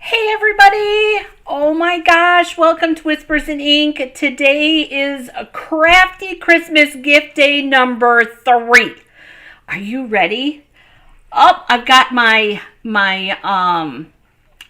Hey everybody! Oh my gosh, welcome to Whispers in Ink. Today is a Crafty Christmas gift day number 3. Are you ready? Oh, I've got my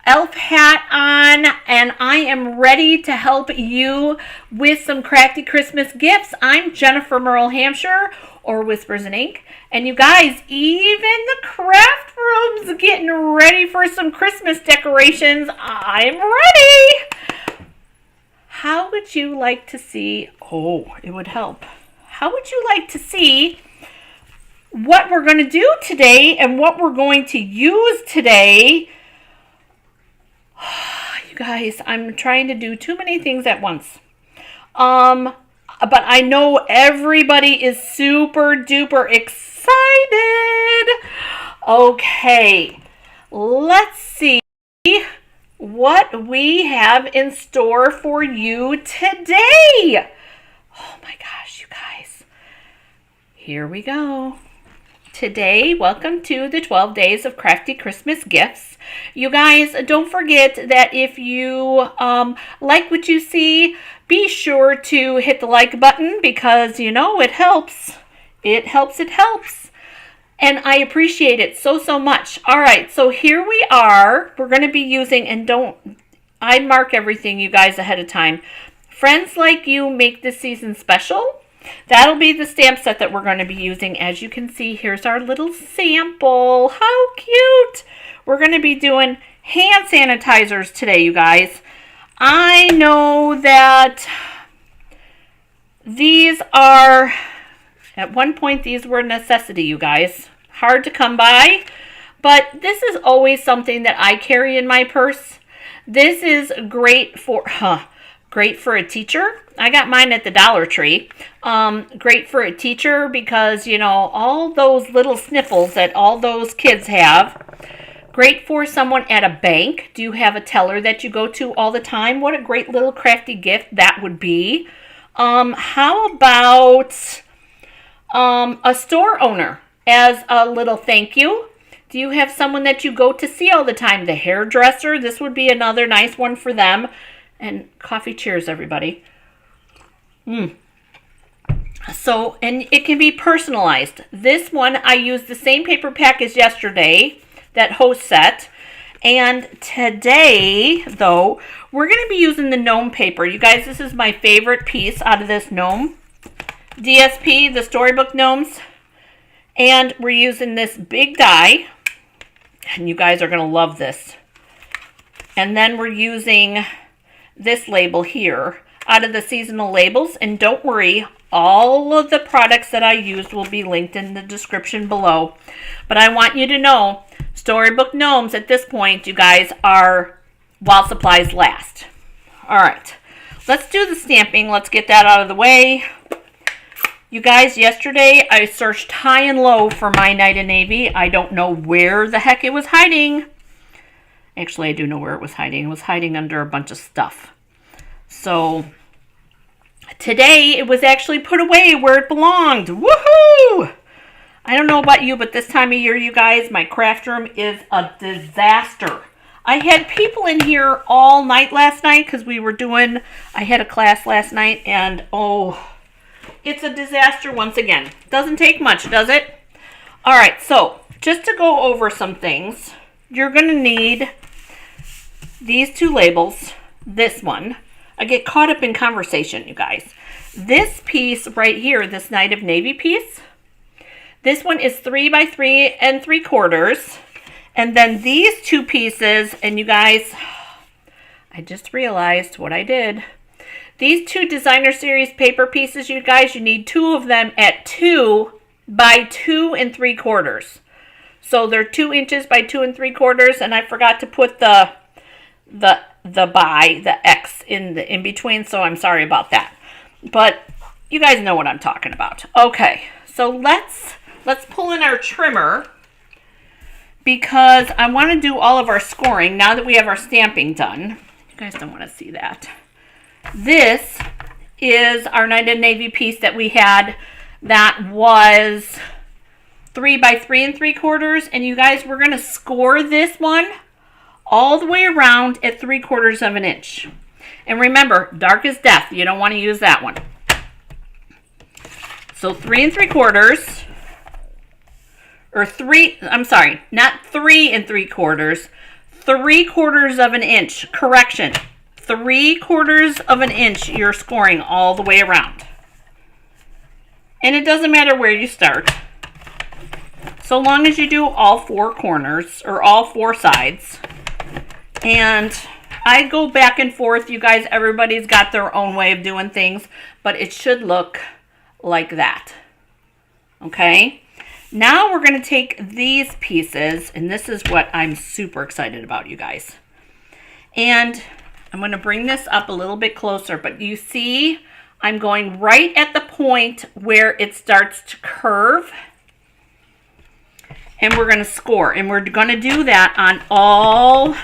elf hat on and I am ready to help you with some crafty Christmas gifts. I'm Jennifer Merle Hampshire, or Whispers in Ink. And you guys, even the craft room's getting ready for some Christmas decorations. I'm ready. How would you like to see, it would help. How would you like to see what we're going to do today and what we're going to use today? You guys, I'm trying to do too many things at once. But I know everybody is super duper excited. Okay, let's see what we have in store for you today. Oh my gosh, you guys. Here we go. Today, welcome to the 12 Days of Crafty Christmas Gifts. You guys, don't forget that if you like what you see, be sure to hit the like button because, you know, it helps. It helps. And I appreciate it so much. All right, so here we are. We're going to be using, I mark everything, you guys, ahead of time. Friends Like You Make This Season Special. That'll be the stamp set that we're going to be using. As you can see, here's our little sample. How cute! We're going to be doing hand sanitizers today, you guys. I know that these are, at one point, these were a necessity, you guys. Hard to come by, but this is always something that I carry in my purse. This is great for a teacher. I got mine at the Dollar Tree. Great for a teacher because, you know, all those little sniffles that all those kids have. Great for someone at a bank. Do you have a teller that you go to all the time? What a great little crafty gift that would be. How about a store owner as a little thank you? Do you have someone that you go to see all the time? The hairdresser, this would be another nice one for them. And coffee cheers, everybody. So, and it can be personalized. This one, I used the same paper pack as yesterday, that host set. And today, though, we're going to be using the gnome paper. You guys, this is my favorite piece out of this gnome. DSP, the Storybook Gnomes. And we're using this big die. And you guys are going to love this. And then we're using this label here out of the seasonal labels. And don't worry, all of the products that I used will be linked in the description below. But I want you to know, Storybook Gnomes at this point, you guys, are while supplies last. All right, let's do the stamping. Let's get that out of the way. You guys, yesterday I searched high and low for my Night of Navy. I don't know where the heck it was hiding. Actually, I do know where it was hiding. It was hiding under a bunch of stuff. So today it was actually put away where it belonged. Woohoo! I don't know about you, but this time of year, you guys, my craft room is a disaster. I had people in here all night last night because I had a class last night, and it's a disaster once again. Doesn't take much, does it? All right, so just to go over some things, you're going to need these two labels, this one. I get caught up in conversation, you guys. This piece right here, this Night of Navy piece, this one is 3 by 3 3/4. And then these two pieces, and you guys, I just realized what I did. These two Designer Series paper pieces, you guys, you need 2 of them at 2 by 2 3/4. So they're 2 inches by 2 3/4, and I forgot to put the X in between, so I'm sorry about that. But you guys know what I'm talking about. Okay, so let's pull in our trimmer because I want to do all of our scoring now that we have our stamping done. You guys don't want to see that. This is our Night of Navy piece that we had that was 3 by 3 3/4. And you guys, we're going to score this one all the way around at 3/4 of an inch. And remember, dark is death. You don't want to use that one. So 3 3/4, or I'm sorry, not 3 3/4, 3/4 of an inch. Correction, 3/4 of an inch you're scoring all the way around. And it doesn't matter where you start, so long as you do all 4 corners or all 4 sides. And I go back and forth, you guys. Everybody's got their own way of doing things, but it should look like that. Okay, now we're going to take these pieces, and this is what I'm super excited about, you guys. And I'm going to bring this up a little bit closer, but you see I'm going right at the point where it starts to curve, and we're going to score, and we're going to do that on all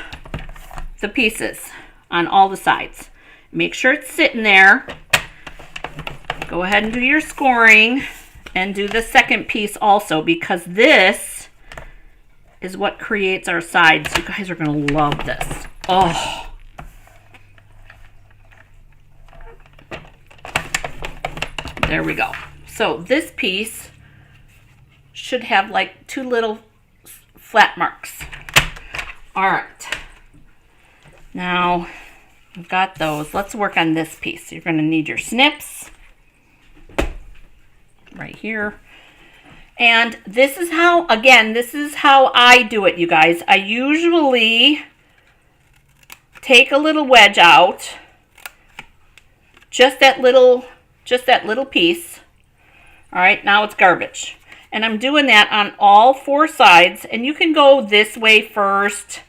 the pieces, on all the sides. Make sure it's sitting there. Go ahead and do your scoring, and do the second piece also, because this is what creates our sides. You guys are going to love this. Oh, there we go. So this piece should have like 2 little flat marks. All right. Now we've got those. Let's work on this piece. You're going to need your snips right here. And this is how, again, this is how I do it, you guys. I usually take a little wedge out, just that little piece. All right, now it's garbage. And I'm doing that on all 4 sides, and you can go this way first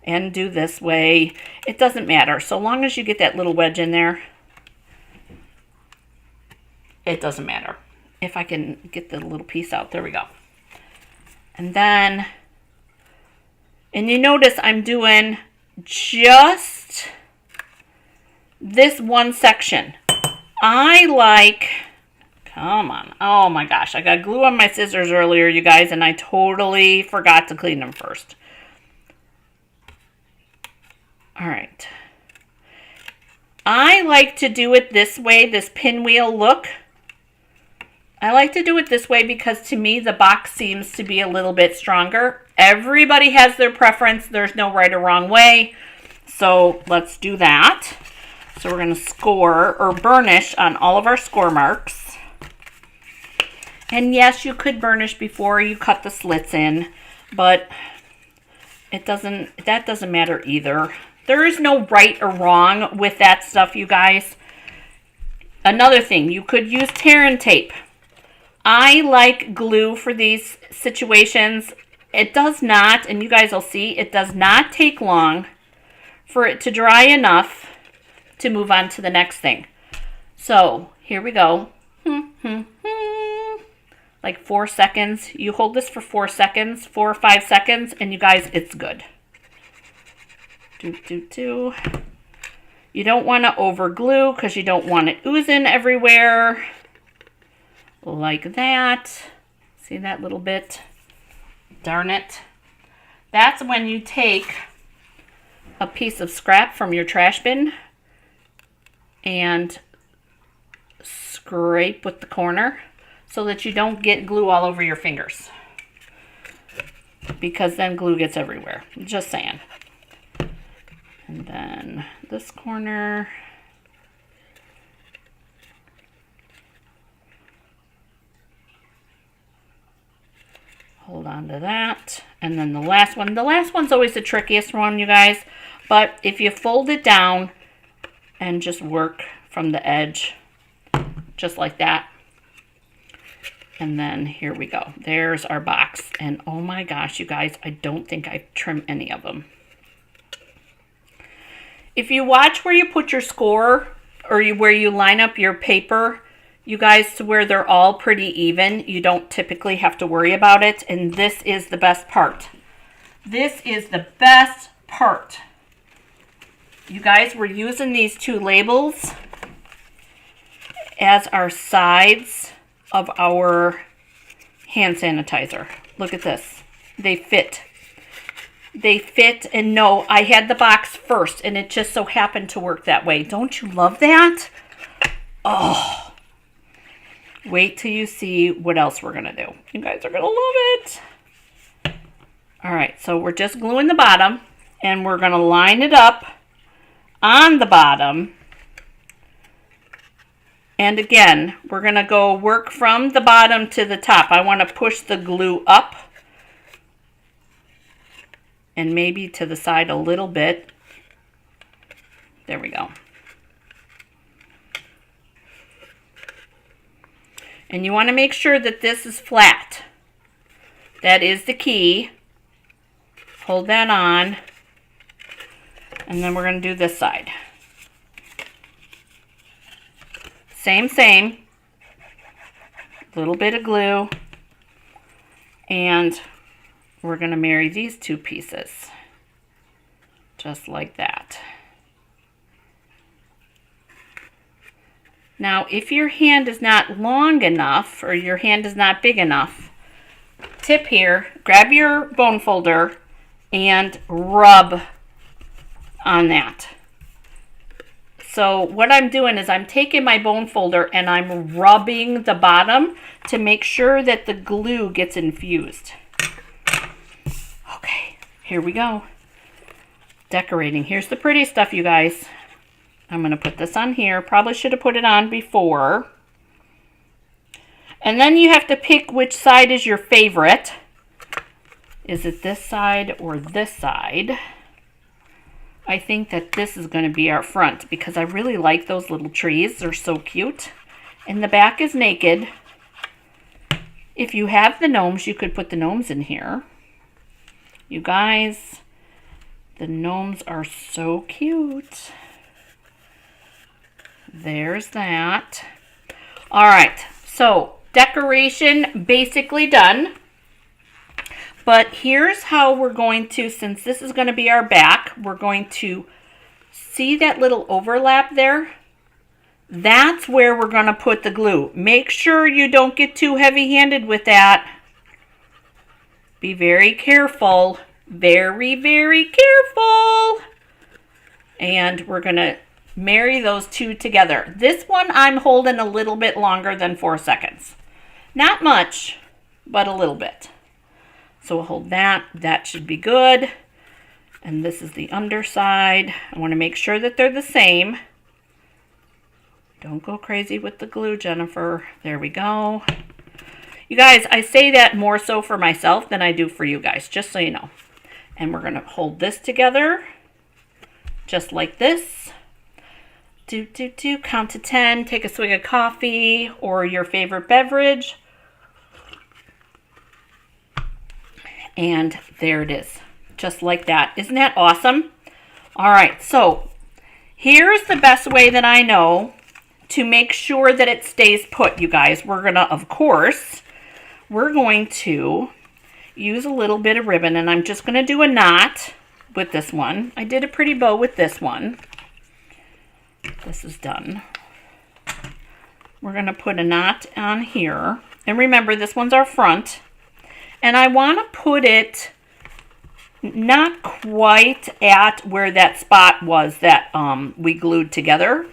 and do this way. It doesn't matter, so long as you get that little wedge in there. It doesn't matter. If I can get the little piece out, there we go. And then, and you notice I'm doing just this one section. I like, come on, oh my gosh, I got glue on my scissors earlier, you guys, and I totally forgot to clean them first. All right. I like to do it this way, this pinwheel look. I like to do it this way because to me the box seems to be a little bit stronger. Everybody has their preference. There's no right or wrong way. So let's do that. So we're going to score or burnish on all of our score marks. And yes, you could burnish before you cut the slits in, but that doesn't matter either. There is no right or wrong with that stuff, you guys. Another thing, you could use tear and tape. I like glue for these situations. It does not, and you guys will see, it does not take long for it to dry enough to move on to the next thing. So here we go. Like 4 seconds. You hold this for 4 seconds, 4 or 5 seconds, and you guys, it's good. You don't want to over glue because you don't want it oozing everywhere. Like that. See that little bit? Darn it. That's when you take a piece of scrap from your trash bin and scrape with the corner so that you don't get glue all over your fingers, because then glue gets everywhere. Just saying. And then this corner. Hold on to that. And then the last one. The last one's always the trickiest one, you guys. But if you fold it down and just work from the edge, just like that. And then here we go. There's our box. And oh my gosh, you guys, I don't think I trimmed any of them. If you watch where you put your score, or where you line up your paper, you guys, to where they're all pretty even, you don't typically have to worry about it. And this is the best part. This is the best part. You guys, we're using these 2 labels as our sides of our hand sanitizer. Look at this. They fit. they fit, and no, I had the box first and it just so happened to work that way. Don't you love that? Oh, wait till you see what else we're gonna do. You guys are gonna love it. All right, so we're just gluing the bottom and we're gonna line it up on the bottom. And again, we're gonna go work from the bottom to the top. I wanna push the glue up and maybe to the side a little bit. There we go. And you wanna make sure that this is flat. That is the key. Hold that on. And then we're gonna do this side. Same. Little bit of glue. And we're going to marry these two pieces. Just like that. Now, if your hand is not long enough or your hand is not big enough, tip here, grab your bone folder and rub on that. So what I'm doing is I'm taking my bone folder and I'm rubbing the bottom to make sure that the glue gets infused. Okay, here we go. Decorating. Here's the pretty stuff, you guys. I'm going to put this on here. Probably should have put it on before. And then you have to pick which side is your favorite. Is it this side or this side? I think that this is going to be our front because I really like those little trees. They're so cute. And the back is naked. If you have the gnomes, you could put the gnomes in here. You guys, the gnomes are so cute. There's that. All right, so decoration basically done. But here's how we're going to, since this is going to be our back, we're going to see that little overlap there. That's where we're going to put the glue. Make sure you don't get too heavy-handed with that. Be very careful. Very, very careful. And we're going to marry those two together. This one I'm holding a little bit longer than 4 seconds. Not much, but a little bit. So we'll hold that. That should be good. And this is the underside. I want to make sure that they're the same. Don't go crazy with the glue, Jennifer. There we go. You guys, I say that more so for myself than I do for you guys, just so you know. And we're going to hold this together, just like this. Count to 10, take a swig of coffee or your favorite beverage. And there it is, just like that. Isn't that awesome? All right, so here's the best way that I know to make sure that it stays put, you guys. We're going to, of course, we're going to use a little bit of ribbon, and I'm just going to do a knot with this one. I did a pretty bow with this one. This is done. We're going to put a knot on here. And remember, this one's our front. And I want to put it not quite at where that spot was that we glued together,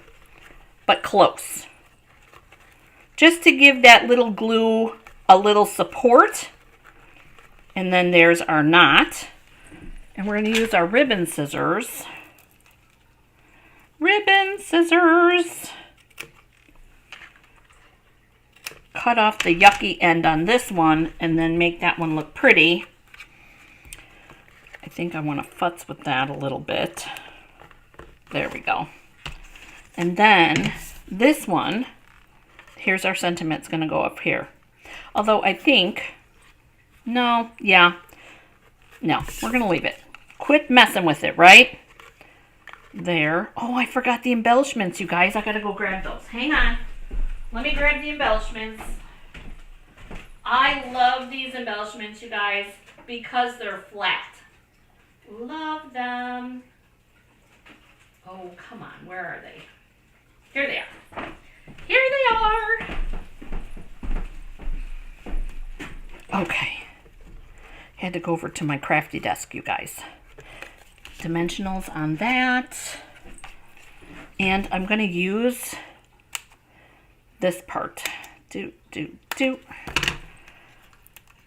but close. Just to give that little glue a little support. And then there's our knot. And we're going to use our ribbon scissors. Ribbon scissors. Cut off the yucky end on this one and then make that one look pretty. I think I want to futz with that a little bit. There we go. And then this one, here's our sentiment. It's going to go up here. Although I think, no, we're going to leave it. Quit messing with it, right? There. Oh, I forgot the embellishments, you guys. I got to go grab those. Hang on. Let me grab the embellishments. I love these embellishments, you guys, because they're flat. Love them. Oh, come on. Where are they? Here they are. Here they are. Okay. had to go over to my Crafty desk, you guys. Dimensionals on that. And I'm going to use this part.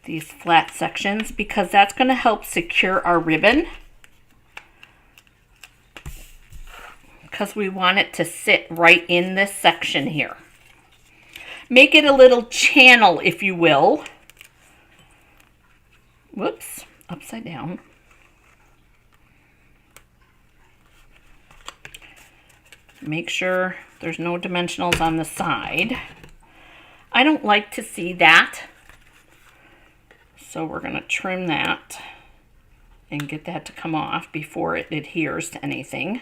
These flat sections, because that's going to help secure our ribbon. Because we want it to sit right in this section here. Make it a little channel, if you will. Whoops, upside down. Make sure there's no dimensionals on the side. I don't like to see that. So we're going to trim that and get that to come off before it adheres to anything.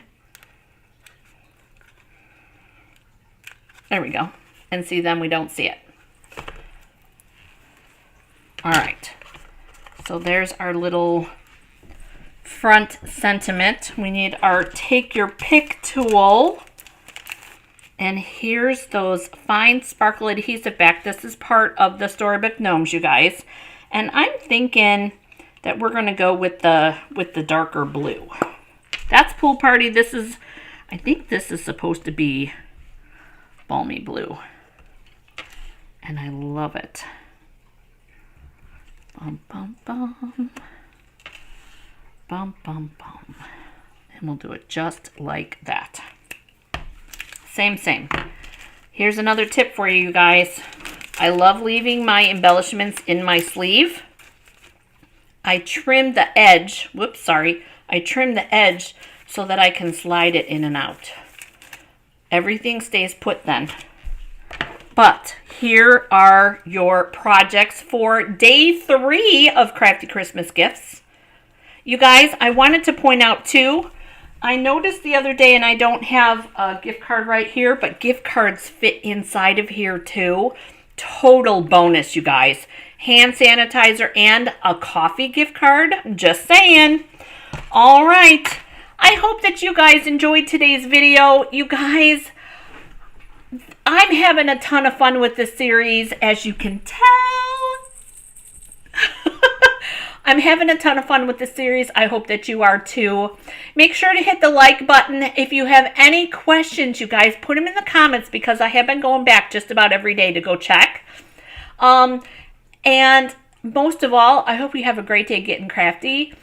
There we go. And see, then we don't see it. All right. So there's our little front sentiment. We need our Take Your Pick tool. And here's those fine sparkle adhesive back. This is part of the Storybook Gnomes, you guys. And I'm thinking that we're going to go with the darker blue. That's Pool Party. This is, I think this is supposed to be balmy blue. And I love it. Bum, bum, bum. Bum, bum, bum. And we'll do it just like that. Same. Here's another tip for you guys. I love leaving my embellishments in my sleeve. I trim the edge. Whoops, sorry. I trim the edge so that I can slide it in and out. Everything stays put then. But here are your projects for day 3 of Crafty Christmas Gifts. You guys, I wanted to point out too, I noticed the other day, and I don't have a gift card right here, but gift cards fit inside of here too. Total bonus, you guys. Hand sanitizer and a coffee gift card. Just saying. All right. I hope that you guys enjoyed today's video. You guys, I'm having a ton of fun with this series, as you can tell. I'm having a ton of fun with this series. I hope that you are too. Make sure to hit the like button. If you have any questions, you guys, put them in the comments, because I have been going back just about every day to go check. And most of all, I hope you have a great day getting crafty.